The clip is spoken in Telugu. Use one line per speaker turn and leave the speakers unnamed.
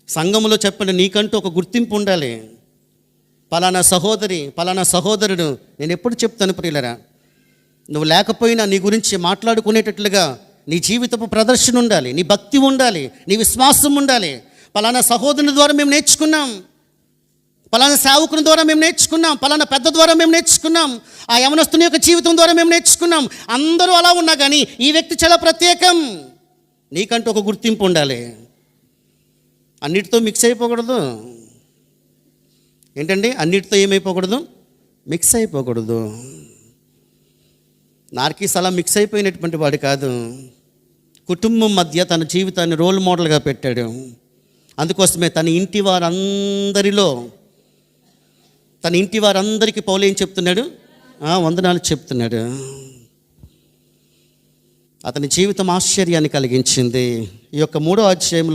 సంఘములో చెప్పండి, నీకంటూ ఒక గుర్తింపు ఉండాలి. పలానా సహోదరి, పలానా సహోదరుడు. నేను ఎప్పుడు చెప్తాను ప్రియులరా, నువ్వు లేకపోయినా నీ గురించి మాట్లాడుకునేటట్లుగా నీ జీవితపు ప్రదర్శన ఉండాలి, నీ భక్తి ఉండాలి, నీ విశ్వాసం ఉండాలి. పలానా సహోదరుని ద్వారా మేము నేర్చుకున్నాం, పలానా సేవకుని ద్వారా మేము నేర్చుకున్నాం, పలానా పెద్ద ద్వారా మేము నేర్చుకున్నాం, ఆ యవనస్తుని యొక్క జీవితం ద్వారా మేము నేర్చుకున్నాం. అందరూ అలా ఉన్నా కానీ ఈ వ్యక్తి చాలా ప్రత్యేకం. నీకంటూ ఒక గుర్తింపు ఉండాలి. అన్నిటితో మిక్స్ అయిపోకూడదు. ఏంటండి? అన్నిటితో ఏమైపోకూడదు? మిక్స్ అయిపోకూడదు. నార్కీస్ అలా మిక్స్ అయిపోయినటువంటి వాడు కాదు. కుటుంబం మధ్య తన జీవితాన్ని రోల్ మోడల్గా పెట్టాడు. అందుకోసమే తన ఇంటి వారందరికీ పౌలు ఏం చెప్తున్నాడు? వందనాలు చెప్తున్నాడు. అతని జీవితం ఆశ్చర్యాన్ని కలిగించింది. ఈ యొక్క 3వ అధ్యాయంలో